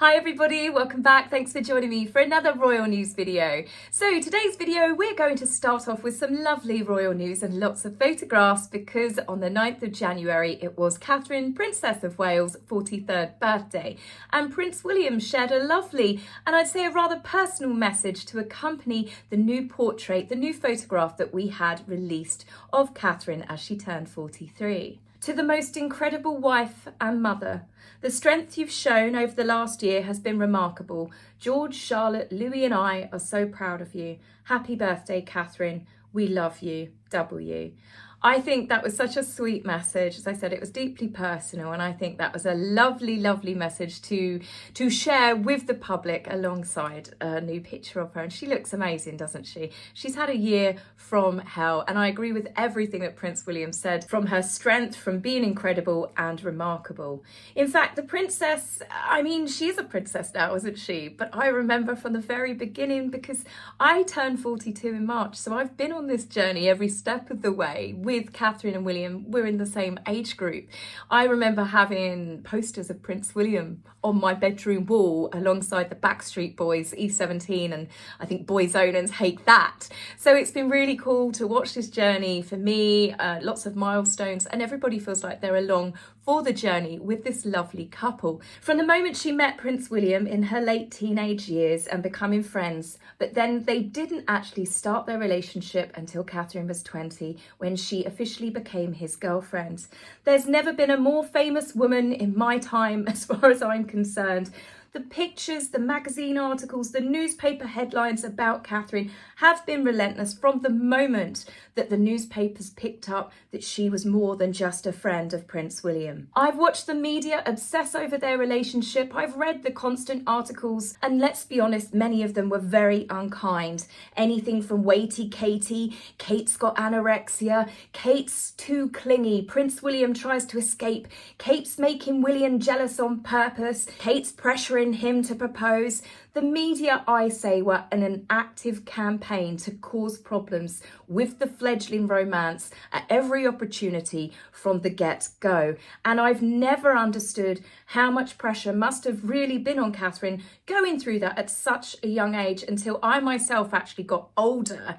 Hi everybody, welcome back. Thanks for joining me for another royal news video. So today's video, we're going to start off with some lovely royal news and lots of photographs because on the 9th of January, it was Catherine, Princess of Wales' 43rd birthday. And Prince William shared a lovely, and I'd say a rather personal message to accompany the new portrait, the new photograph that we had released of Catherine as she turned 43. To the most incredible wife and mother, the strength you've shown over the last year has been remarkable. George, Charlotte, Louis and I are so proud of you. Happy birthday, Catherine. We love you. W. I think that was such a sweet message. As I said, it was deeply personal, and I think that was a lovely, lovely message to share with the public alongside a new picture of her. And she looks amazing, doesn't she? She's had a year from hell, and I agree with everything that Prince William said, from her strength, from being incredible and remarkable. In fact, the princess, I mean, she's a princess now, isn't she? But I remember from the very beginning, because I turned 42 in March, so I've been on this journey every step of the way with Catherine and William. We're in the same age group. I remember having posters of Prince William on my bedroom wall alongside the Backstreet Boys, E17, and I think Boyzone and Hate That. So it's been really cool to watch this journey for me, lots of milestones, and everybody feels like they're along for the journey with this lovely couple. From the moment she met Prince William in her late teenage years and becoming friends, but then they didn't actually start their relationship until Catherine was 20, when she officially became his girlfriend. There's never been a more famous woman in my time, as far as I'm concerned. The pictures, the magazine articles, the newspaper headlines about Catherine have been relentless from the moment that the newspapers picked up that she was more than just a friend of Prince William. I've watched the media obsess over their relationship. I've read the constant articles, and let's be honest, many of them were very unkind. Anything from weighty Katie, Kate's got anorexia, Kate's too clingy, Prince William tries to escape, Kate's making William jealous on purpose, Kate's pressuring him to propose. The media, I say, were in an active campaign to cause problems with the fledgling romance at every opportunity from the get-go. And I've never understood how much pressure must have really been on Catherine going through that at such a young age, until I myself actually got older.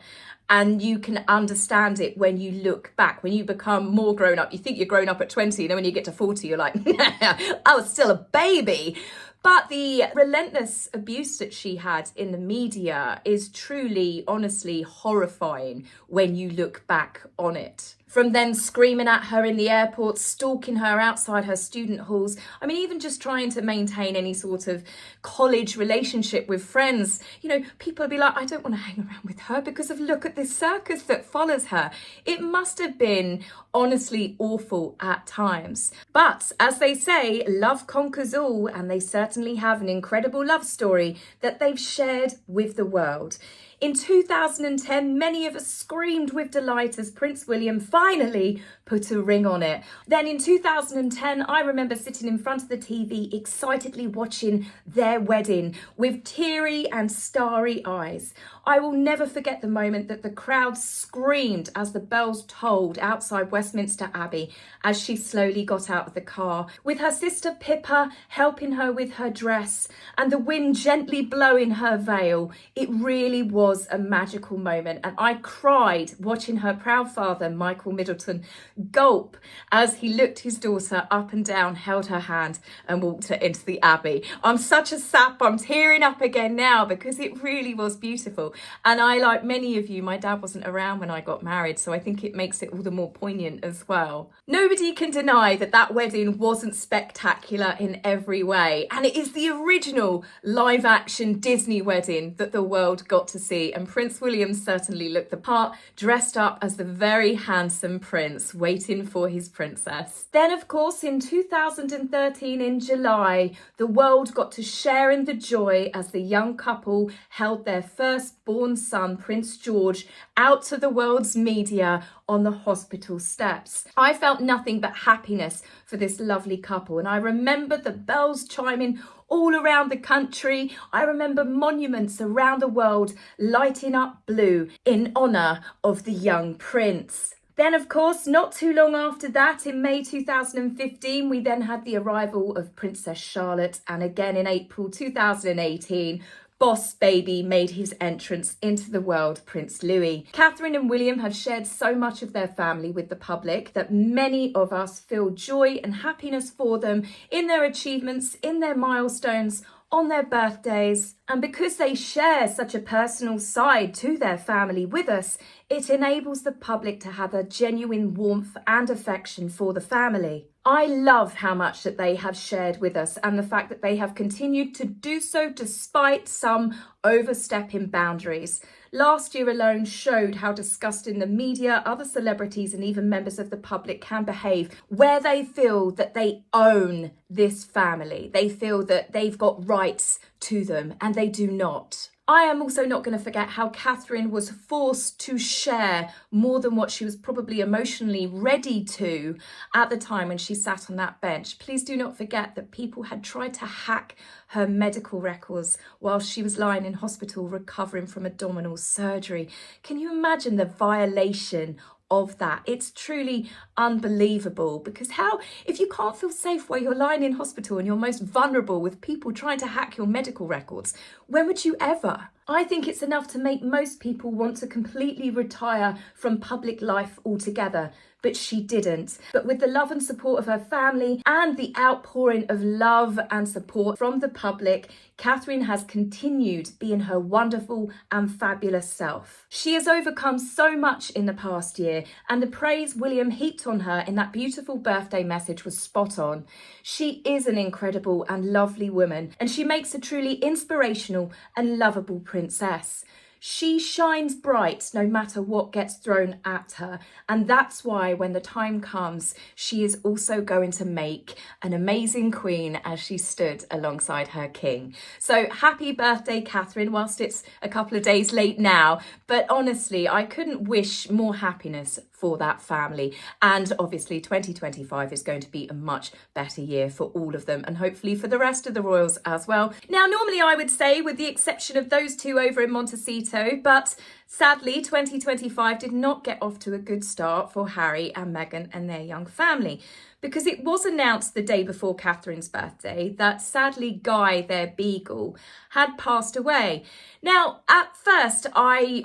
And you can understand it when you look back, when you become more grown up. You think you're grown up at 20, and then when you get to 40, you're like, I was still a baby. But the relentless abuse that she had in the media is truly, honestly horrifying when you look back on it. From them screaming at her in the airport, stalking her outside her student halls. I mean, even just trying to maintain any sort of college relationship with friends. You know, people would be like, I don't want to hang around with her because of look at this circus that follows her. It must have been honestly awful at times. But as they say, love conquers all, and they certainly have an incredible love story that they've shared with the world. In 2010, many of us screamed with delight as Prince William finally put a ring on it. Then in 2010, I remember sitting in front of the TV, excitedly watching their wedding with teary and starry eyes. I will never forget the moment that the crowd screamed as the bells tolled outside Westminster Abbey as she slowly got out of the car, with her sister Pippa helping her with her dress and the wind gently blowing her veil. It really was a magical moment, and I cried watching her proud father, Michael Middleton, gulp as he looked his daughter up and down, held her hand and walked her into the Abbey. I'm such a sap, I'm tearing up again now because it really was beautiful. And I, like many of you, my dad wasn't around when I got married, so I think it makes it all the more poignant as well. Nobody can deny that that wedding wasn't spectacular in every way, and it is the original live action Disney wedding that the world got to see, and Prince William certainly looked the part, dressed up as the very handsome prince waiting for his princess. Then of course in 2013 in July, the world got to share in the joy as the young couple held their firstborn son, Prince George, out to the world's media on the hospital steps. I felt nothing but happiness for this lovely couple, and I remember the bells chiming all around the country. I remember monuments around the world lighting up blue in honour of the young prince. Then, of course, not too long after that, in May 2015, we then had the arrival of Princess Charlotte. And again in April 2018, Boss Baby made his entrance into the world, Prince Louis. Catherine and William have shared so much of their family with the public that many of us feel joy and happiness for them in their achievements, in their milestones, on their birthdays. And because they share such a personal side to their family with us, it enables the public to have a genuine warmth and affection for the family. I love how much that they have shared with us and the fact that they have continued to do so despite some overstepping boundaries. Last year alone showed how disgusting the media, other celebrities and even members of the public can behave where they feel that they own this family. They feel that they've got rights to them and they do not. I am also not going to forget how Catherine was forced to share more than what she was probably emotionally ready to at the time when she sat on that bench. Please do not forget that people had tried to hack her medical records while she was lying in hospital recovering from abdominal surgery. Can you imagine the violation of that? It's truly unbelievable, because how, if you can't feel safe while you're lying in hospital and you're most vulnerable with people trying to hack your medical records, when would you ever? I think it's enough to make most people want to completely retire from public life altogether, but she didn't. But with the love and support of her family and the outpouring of love and support from the public, Catherine has continued being her wonderful and fabulous self. She has overcome so much in the past year, and the praise William heaped on her in that beautiful birthday message was spot on. She is an incredible and lovely woman, and she makes a truly inspirational and lovable princess. She shines bright no matter what gets thrown at her, and that's why when the time comes, she is also going to make an amazing queen as she stood alongside her king. So happy birthday, Catherine, whilst it's a couple of days late now, but honestly, I couldn't wish more happiness for that family. And obviously 2025 is going to be a much better year for all of them, and hopefully for the rest of the royals as well. Now, normally I would say, with the exception of those two over in Montecito, but sadly 2025 did not get off to a good start for Harry and Meghan and their young family, because it was announced the day before Catherine's birthday that sadly Guy, their beagle, had passed away. Now, at first, I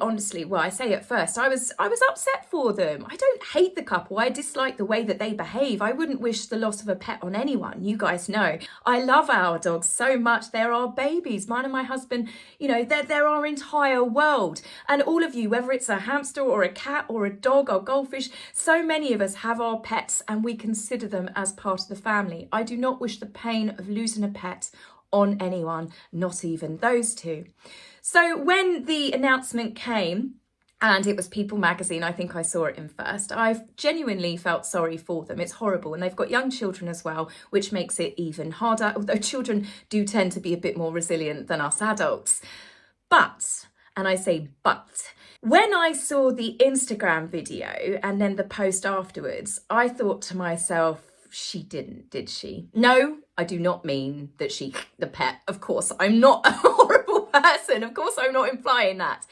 say at first, I was upset for them. I don't hate the couple. I dislike the way that they behave. I wouldn't wish the loss of a pet on anyone. You guys know. I love our dogs so much. They're our babies. Mine and my husband, you know, they're our entire world. And all of you, whether it's a hamster or a cat or a dog or goldfish, so many of us have our pets and we consider them as part of the family. I do not wish the pain of losing a pet on anyone, not even those two. So when the announcement came, and it was People magazine, I think I saw it in first, I've genuinely felt sorry for them. It's horrible, and they've got young children as well, which makes it even harder, although children do tend to be a bit more resilient than us adults. But, and I say but, when I saw the Instagram video and then the post afterwards, I thought to myself, she didn't, did she? No, I do not mean that she the pet. Of course, I'm not a horrible person. Of course, I'm not implying that.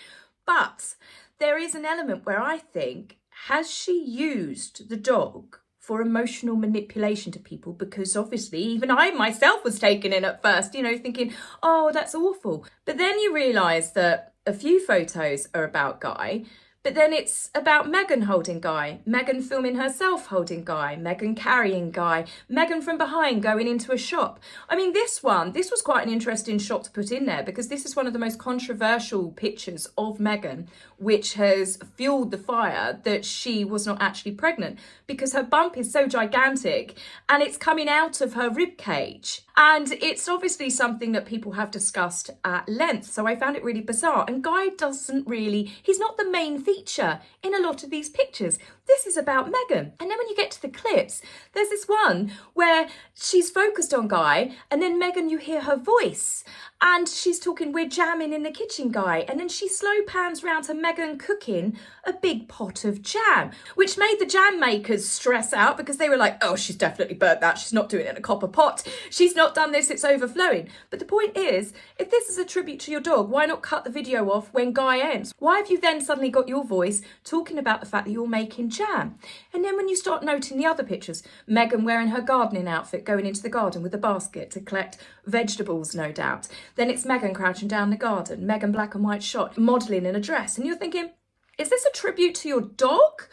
But there is an element where I think, has she used the dog for emotional manipulation to people? Because obviously even I myself was taken in at first, you know, thinking, oh, that's awful. But then you realise that a few photos are about Guy, but then it's about Meghan holding Guy, Meghan filming herself holding Guy, Meghan carrying Guy, Meghan from behind going into a shop. I mean, this was quite an interesting shot to put in there, because this is one of the most controversial pictures of Meghan, which has fueled the fire that she was not actually pregnant, because her bump is so gigantic and it's coming out of her rib cage. And it's obviously something that people have discussed at length. So I found it really bizarre. And Guy he's not the main feature in a lot of these pictures. This is about Meghan. And then when you get to the clips, there's this one where she's focused on Guy, and then Meghan, you hear her voice. And she's talking, we're jamming in the kitchen, guy. And then she slow pans round to Meghan cooking a big pot of jam, which made the jam makers stress out because they were like, oh, she's definitely burnt that. She's not doing it in a copper pot. She's not done this. It's overflowing. But the point is, if this is a tribute to your dog, why not cut the video off when Guy ends? Why have you then suddenly got your voice talking about the fact that you're making jam? And then when you start noting the other pictures, Meghan wearing her gardening outfit, going into the garden with a basket to collect vegetables, no doubt. Then it's Meghan crouching down the garden, Meghan black and white shot, modelling in a dress. And you're thinking, is this a tribute to your dog?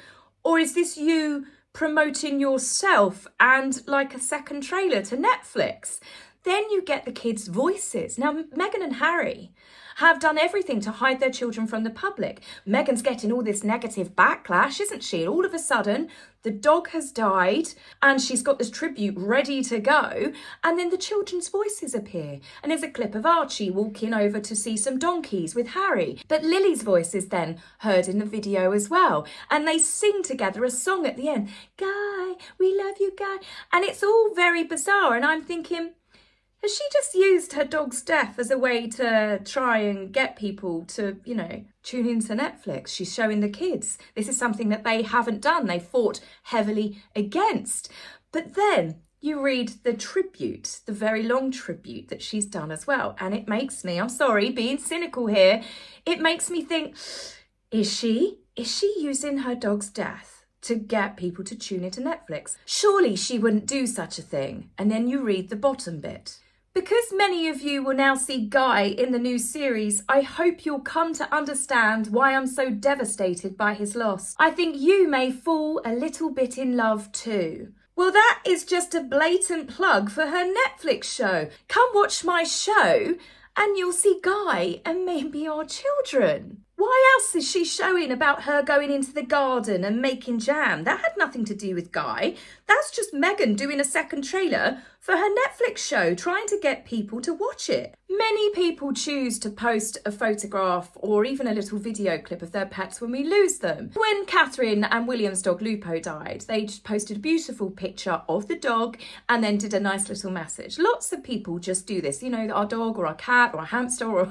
Or is this you promoting yourself and like a second trailer to Netflix? Then you get the kids' voices. Now, Meghan and Harry have done everything to hide their children from the public. Meghan's getting all this negative backlash, isn't she? All of a sudden, the dog has died and she's got this tribute ready to go. And then the children's voices appear. And there's a clip of Archie walking over to see some donkeys with Harry. But Lily's voice is then heard in the video as well. And they sing together a song at the end. Guy, we love you, Guy. And it's all very bizarre. And I'm thinking, has she just used her dog's death as a way to try and get people to, tune into Netflix? She's showing the kids. This is something that they haven't done. They fought heavily against. But then you read the tribute, the very long tribute that she's done as well. And it makes me, I'm sorry, being cynical here, it makes me think, is she using her dog's death to get people to tune into Netflix? Surely she wouldn't do such a thing. And then you read the bottom bit. Because many of you will now see Guy in the new series, I hope you'll come to understand why I'm so devastated by his loss. I think you may fall a little bit in love too. Well, that is just a blatant plug for her Netflix show. Come watch my show and you'll see Guy and maybe our children. Why else is she showing about her going into the garden and making jam? That had nothing to do with Guy. That's just Meghan doing a second trailer for her Netflix show, trying to get people to watch it. Many people choose to post a photograph or even a little video clip of their pets when we lose them. When Catherine and William's dog Lupo died, they just posted a beautiful picture of the dog and then did a nice little message. Lots of people just do this. Our dog or our cat or a hamster or,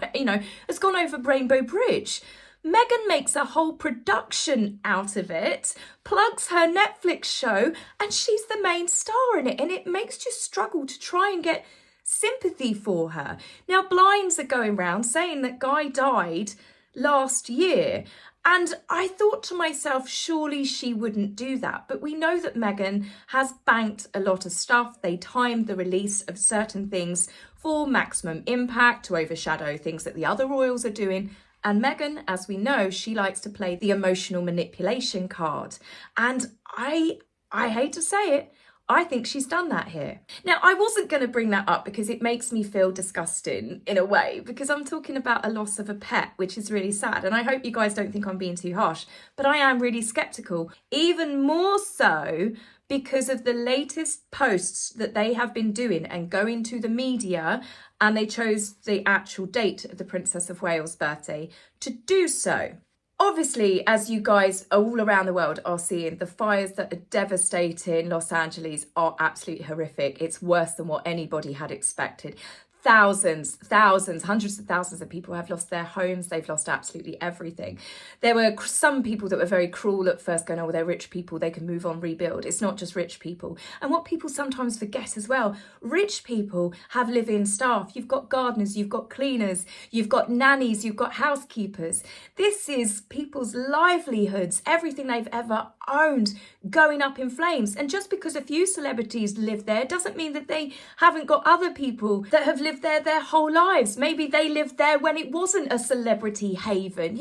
has gone over Rainbow Bridge. Meghan makes a whole production out of it, plugs her Netflix show, and she's the main star in it. And it makes you struggle to try and get sympathy for her. Now, blinds are going round saying that Guy died last year. And I thought to myself, surely she wouldn't do that. But we know that Meghan has banked a lot of stuff. They timed the release of certain things for maximum impact to overshadow things that the other royals are doing. And Meghan, as we know, she likes to play the emotional manipulation card. And I hate to say it, I think she's done that here. Now, I wasn't going to bring that up because it makes me feel disgusting in a way, because I'm talking about a loss of a pet, which is really sad. And I hope you guys don't think I'm being too harsh, but I am really skeptical, even more so because of the latest posts that they have been doing and going to the media, and they chose the actual date of the Princess of Wales' birthday to do so. Obviously, as you guys all around the world are seeing, the fires that are devastating Los Angeles are absolutely horrific. It's worse than what anybody had expected. Thousands, hundreds of thousands of people have lost their homes. They've lost absolutely everything. There were some people that were very cruel at first, going, oh, they're rich people, they can move on, rebuild. It's not just rich people. And what people sometimes forget as well, rich people have live-in staff. You've got gardeners, you've got cleaners, you've got nannies, you've got housekeepers. This is people's livelihoods, everything they've ever owned going up in flames. And just because a few celebrities live there doesn't mean that they haven't got other people that have lived there their whole lives. Maybe they lived there when it wasn't a celebrity haven.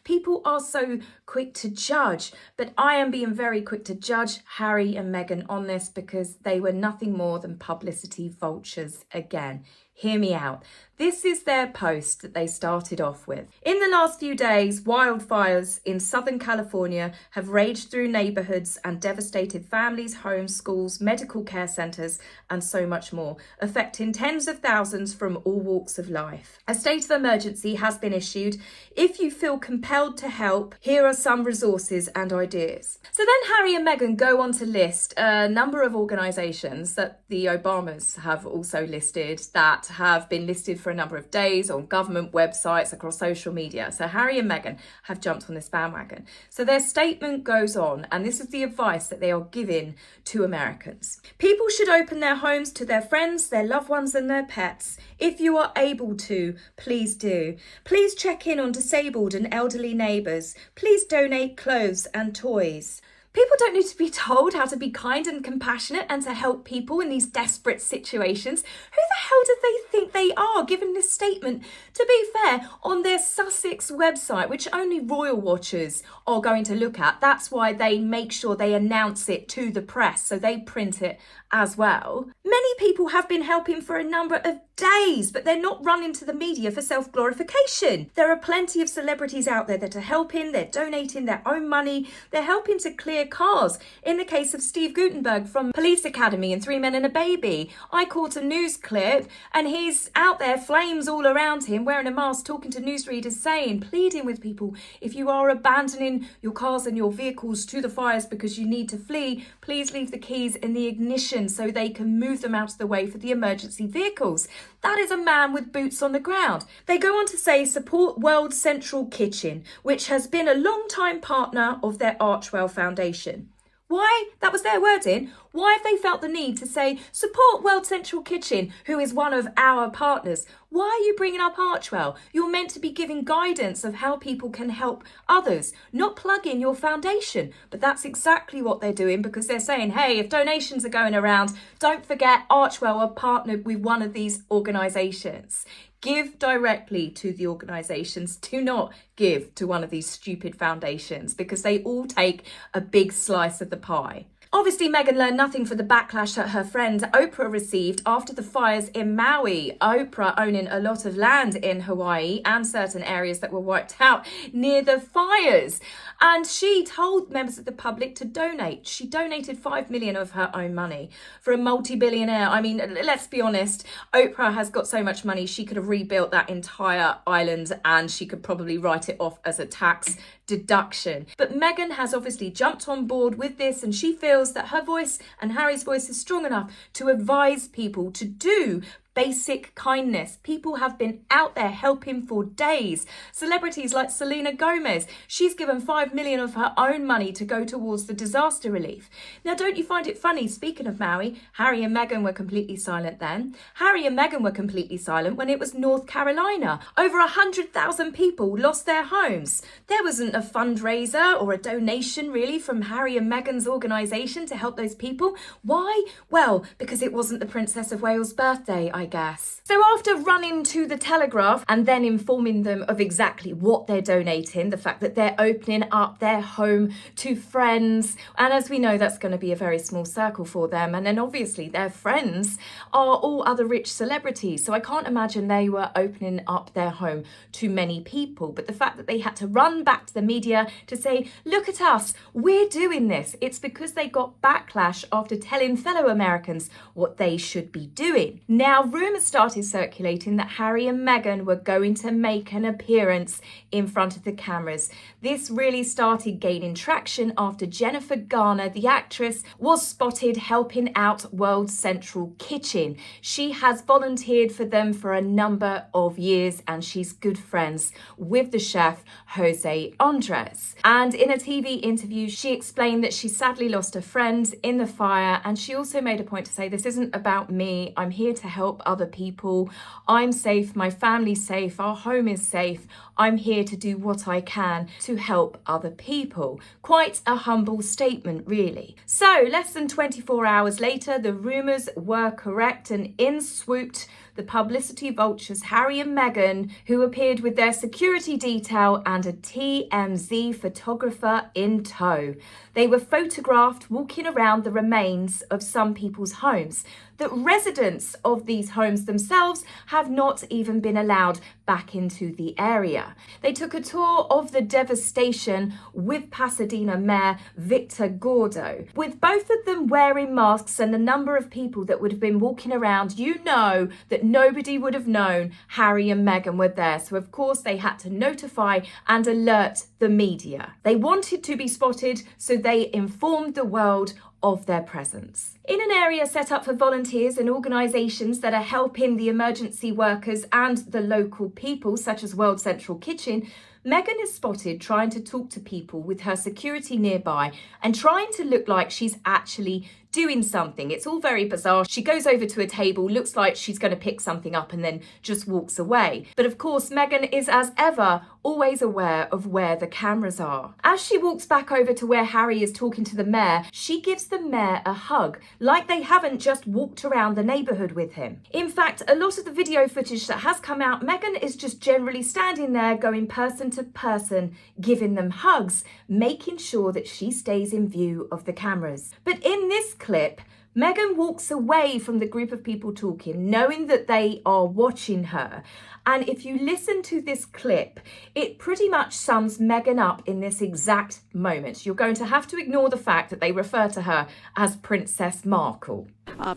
People are so quick to judge, but I am being very quick to judge Harry and Meghan on this because they were nothing more than publicity vultures again. Hear me out. This is their post that they started off with. In the last few days, wildfires in Southern California have raged through neighborhoods and devastated families, homes, schools, medical care centers, and so much more, affecting tens of thousands from all walks of life. A state of emergency has been issued. If you feel compelled to help, here are some resources and ideas. So then Harry and Meghan go on to list a number of organizations that the Obamas have also listed that have been listed for a number of days on government websites, across social media. So Harry and Meghan have jumped on this bandwagon. So their statement goes on, and this is the advice that they are giving to Americans. People should open their homes to their friends, their loved ones and their pets. If you are able to, please do. Please check in on disabled and elderly neighbours. Please donate clothes and toys. People don't need to be told how to be kind and compassionate and to help people in these desperate situations. Who the hell do they think they are, given this statement, to be fair, on their Sussex website, which only royal watchers are going to look at? That's why they make sure they announce it to the press, so they print it as well. Many people have been helping for a number of days, but they're not running to the media for self-glorification. There are plenty of celebrities out there that are helping, they're donating their own money, they're helping to clear cars. In the case of Steve Guttenberg from Police Academy and 3 Men and a Baby, I caught a news clip and he's out there, flames all around him, wearing a mask, talking to newsreaders, saying, pleading with people, if you are abandoning your cars and your vehicles to the fires because you need to flee, please leave the keys in the ignition so they can move them out of the way for the emergency vehicles. That is a man with boots on the ground. They go on to say support World Central Kitchen, which has been a long-time partner of their Archwell Foundation. Why? That was their wording. Why have they felt the need to say support World Central Kitchen, who is one of our partners? Why are you bringing up Archwell? You're meant to be giving guidance of how people can help others, not plug in your foundation. But that's exactly what they're doing, because they're saying, hey, if donations are going around, don't forget Archwell are partnered with one of these organisations. Give directly to the organisations. Do not give to one of these stupid foundations, because they all take a big slice of the pie. Obviously, Meghan learned nothing from the backlash that her friend Oprah received after the fires in Maui. Oprah owning a lot of land in Hawaii and certain areas that were wiped out near the fires. And she told members of the public to donate. She donated $5 million of her own money for a multi-billionaire. I mean, let's be honest, Oprah has got so much money, she could have rebuilt that entire island and she could probably write it off as a tax deduction. But Meghan has obviously jumped on board with this, and she feels that her voice and Harry's voice is strong enough to advise people to do basic kindness. People have been out there helping for days. Celebrities like Selena Gomez, she's given $5 million of her own money to go towards the disaster relief. Now, don't you find it funny, speaking of Maui, Harry and Meghan were completely silent then. Harry and Meghan were completely silent when it was North Carolina. Over 100,000 people lost their homes. There wasn't a fundraiser or a donation really from Harry and Meghan's organisation to help those people. Why? Well, because it wasn't the Princess of Wales' birthday, I guess. So after running to the Telegraph and then informing them of exactly what they're donating, the fact that they're opening up their home to friends, and as we know, that's going to be a very small circle for them, and then obviously their friends are all other rich celebrities, so I can't imagine they were opening up their home to many people. But the fact that they had to run back to the media to say, look at us, we're doing this, it's because they got backlash after telling fellow Americans what they should be doing. Now, rumours started circulating that Harry and Meghan were going to make an appearance in front of the cameras. This really started gaining traction after Jennifer Garner, the actress, was spotted helping out World Central Kitchen. She has volunteered for them for a number of years, and she's good friends with the chef Jose Andres. And in a TV interview, she explained that she sadly lost a friend in the fire, and she also made a point to say, this isn't about me, I'm here to help other people. I'm safe, my family's safe, our home is safe. I'm here to do what I can to help other people. Quite a humble statement, really. So less than 24 hours later, the rumours were correct, and in swooped the publicity vultures Harry and Meghan, who appeared with their security detail and a TMZ photographer in tow. They were photographed walking around the remains of some people's homes. The residents of these homes themselves have not even been allowed back into the area. They took a tour of the devastation with Pasadena Mayor Victor Gordo. With both of them wearing masks and the number of people that would have been walking around, you know that nobody would have known Harry and Meghan were there. So of course they had to notify and alert the media. They wanted to be spotted, so they informed the world of their presence. In an area set up for volunteers and organisations that are helping the emergency workers and the local people, such as World Central Kitchen, Meghan is spotted trying to talk to people with her security nearby and trying to look like she's actually doing something. It's all very bizarre. She goes over to a table, looks like she's going to pick something up and then just walks away. But of course, Meghan is, as ever, always aware of where the cameras are. As she walks back over to where Harry is talking to the mayor, she gives the mayor a hug, like they haven't just walked around the neighbourhood with him. In fact, a lot of the video footage that has come out, Meghan is just generally standing there going person to person, giving them hugs, making sure that she stays in view of the cameras. But in this clip, Meghan walks away from the group of people talking, knowing that they are watching her. And if you listen to this clip, it pretty much sums Meghan up in this exact moment. You're going to have to ignore the fact that they refer to her as Princess Markle.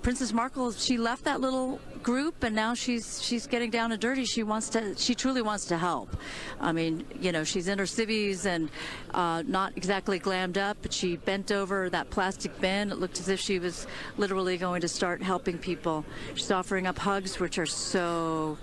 Princess Markle, she left that little group and now she's getting down and dirty. She truly wants to help. I mean, you know, she's in her civvies and not exactly glammed up, but she bent over that plastic bin. It looked as if she was literally going to start helping people. She's offering up hugs, which are so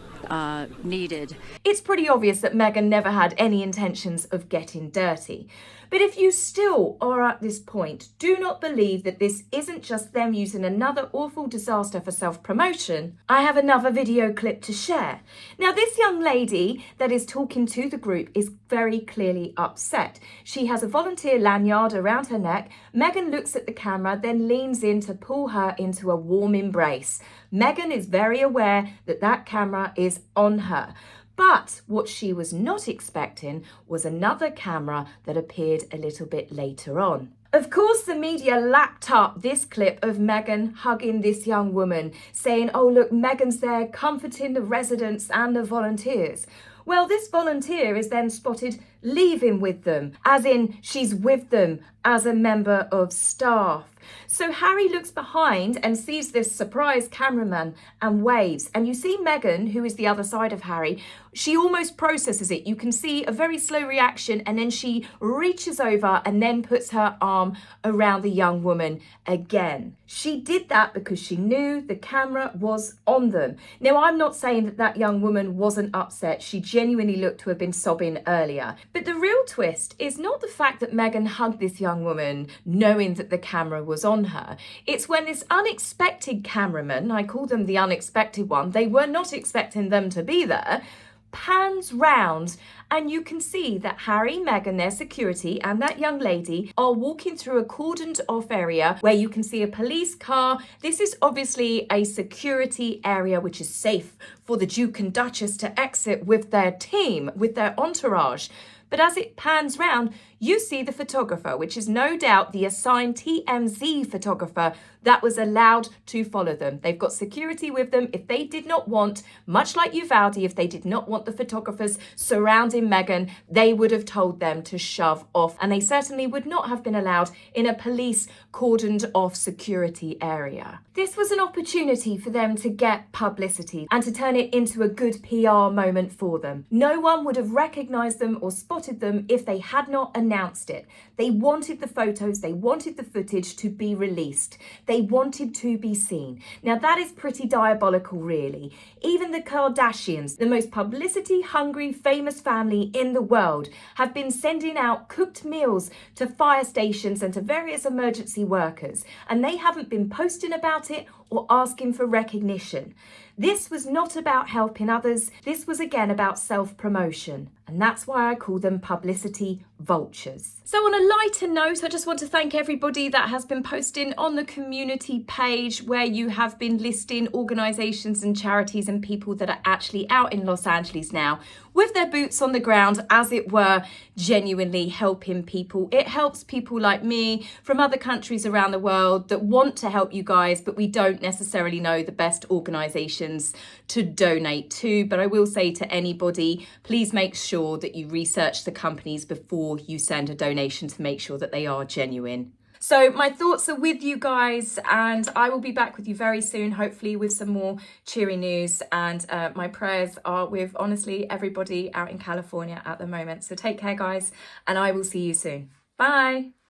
needed. It's pretty obvious that Meghan never had any intentions of getting dirty. But if you still are at this point, do not believe that this isn't just them using another awful disaster for self-promotion. I have another video clip to share. Now, this young lady that is talking to the group is very clearly upset. She has a volunteer lanyard around her neck. Meghan looks at the camera, then leans in to pull her into a warm embrace. Meghan is very aware that that camera is on her. But what she was not expecting was another camera that appeared a little bit later on. Of course, the media lapped up this clip of Meghan hugging this young woman, saying, oh, look, Meghan's there comforting the residents and the volunteers. Well, this volunteer is then spotted leaving with them, as in she's with them as a member of staff. So Harry looks behind and sees this surprise cameraman and waves. And you see Meghan, who is the other side of Harry, she almost processes it. You can see a very slow reaction, and then she reaches over and then puts her arm around the young woman again. She did that because she knew the camera was on them. Now, I'm not saying that that young woman wasn't upset. She genuinely looked to have been sobbing earlier. But the real twist is not the fact that Meghan hugged this young woman knowing that the camera was on her. It's when this unexpected cameraman, I call them the unexpected one, they were not expecting them to be there, pans round, and you can see that Harry, Meghan, their security, and that young lady are walking through a cordoned off area where you can see a police car. This is obviously a security area which is safe for the Duke and Duchess to exit with their team, with their entourage. But as it pans round, you see the photographer, which is no doubt the assigned TMZ photographer that was allowed to follow them. They've got security with them. If they did not want, much like Uvalde, if they did not want the photographers surrounding Meghan, they would have told them to shove off. And they certainly would not have been allowed in a police cordoned off security area. This was an opportunity for them to get publicity and to turn it into a good PR moment for them. No one would have recognized them or spotted them if they had not announced it. They wanted the photos, they wanted the footage to be released. They wanted to be seen. Now that is pretty diabolical, really. Even the Kardashians, the most publicity-hungry, famous family in the world, have been sending out cooked meals to fire stations and to various emergency workers, and they haven't been posting about it or asking for recognition. This was not about helping others. This was again about self-promotion. And that's why I call them publicity vultures. So on a lighter note, I just want to thank everybody that has been posting on the community page where you have been listing organisations and charities and people that are actually out in Los Angeles now with their boots on the ground, as it were, genuinely helping people. It helps people like me from other countries around the world that want to help you guys, but we don't necessarily know the best organisations to donate to. But I will say to anybody, please make sure that you research the companies before you send a donation to make sure that they are genuine. So my thoughts are with you guys, and I will be back with you very soon, hopefully with some more cheery news. And my prayers are with, honestly, everybody out in California at the moment. So take care, guys, and I will see you soon. Bye.